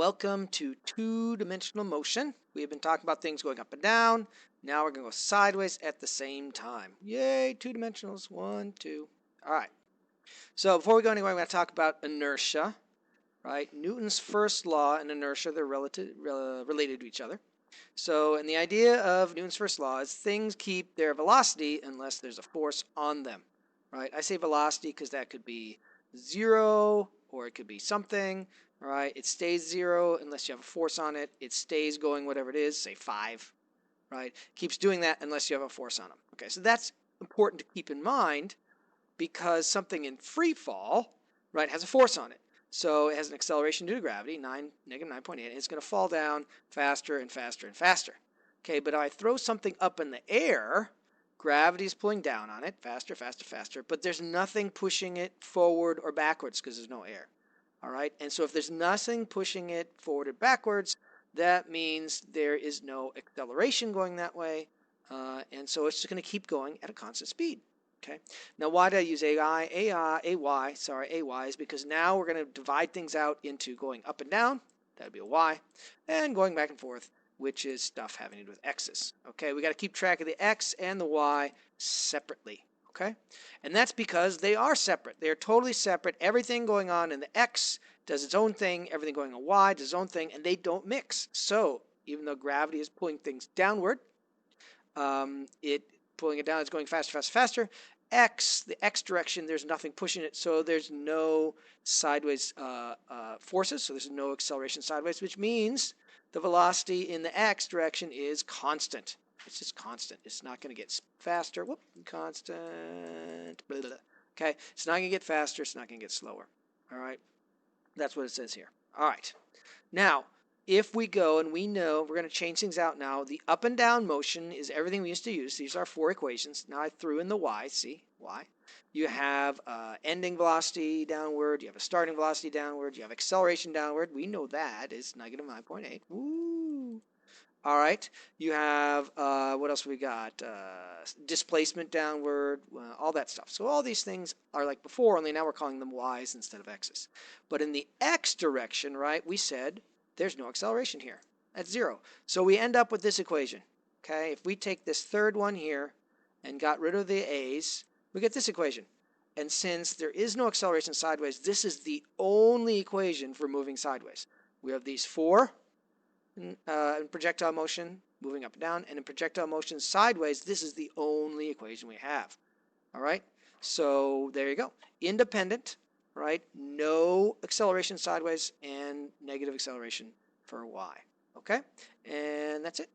welcome to two-dimensional motion. We have been talking about things going up and down. Now we're going to go sideways at the same time. Yay, two dimensionals. 1, 2. All right. So before we go anywhere, we're going to talk about inertia, right? Newton's first law and inertia, they're related to each other. So, and the idea of Newton's first law is things keep their velocity unless there's a force on them, right? I say velocity because that could be 0 or it could be something, right? It stays 0 unless you have a force on it. It stays going whatever it is, say 5, right? Keeps doing that unless you have a force on them. Okay, so that's important to keep in mind because something in free fall, right, has a force on it. So it has an acceleration due to gravity, negative 9.8, and it's going to fall down faster and faster and faster. Okay, but if I throw something up in the air, gravity is pulling down on it, faster, faster, faster, but there's nothing pushing it forward or backwards because there's no air. All right, and so if there's nothing pushing it forward or backwards, that means there is no acceleration going that way, and so it's just going to keep going at a constant speed. Okay. Now, why did I use AY is because now we're going to divide things out into going up and down, that would be a Y, and going back and forth, which is stuff having to do with X's. Okay, we got to keep track of the X and the Y separately. Okay, and that's because they are separate. They are totally separate. Everything going on in the X does its own thing. Everything going on Y does its own thing, and they don't mix. So even though gravity is pulling things downward, pulling it down, it's going faster, faster, faster. The X direction, there's nothing pushing it, so there's no sideways forces, so there's no acceleration sideways, which means the velocity in the X direction is constant. It's just constant. It's not going to get faster. Whoop, constant. Blah, blah, blah. Okay, it's not going to get faster. It's not going to get slower. All right, that's what it says here. All right, now if we go and we know we're going to change things out now, the up and down motion is everything we used to use. These are 4 equations. Now I threw in the y. See, y. You have ending velocity downward. You have a starting velocity downward. You have acceleration downward. We know that is negative 9.8. Woo! All right. You have, what else we got? Displacement downward, all that stuff. So all these things are like before, only now we're calling them y's instead of x's. But in the x direction, right, we said there's no acceleration here. That's 0. So we end up with this equation. Okay, if we take this third one here and got rid of the a's, we get this equation. And since there is no acceleration sideways, this is the only equation for moving sideways. We have these 4 in projectile motion, moving up and down, and in projectile motion sideways, this is the only equation we have. All right, so there you go. Independent, right? No acceleration sideways and negative acceleration for y. Okay, and that's it.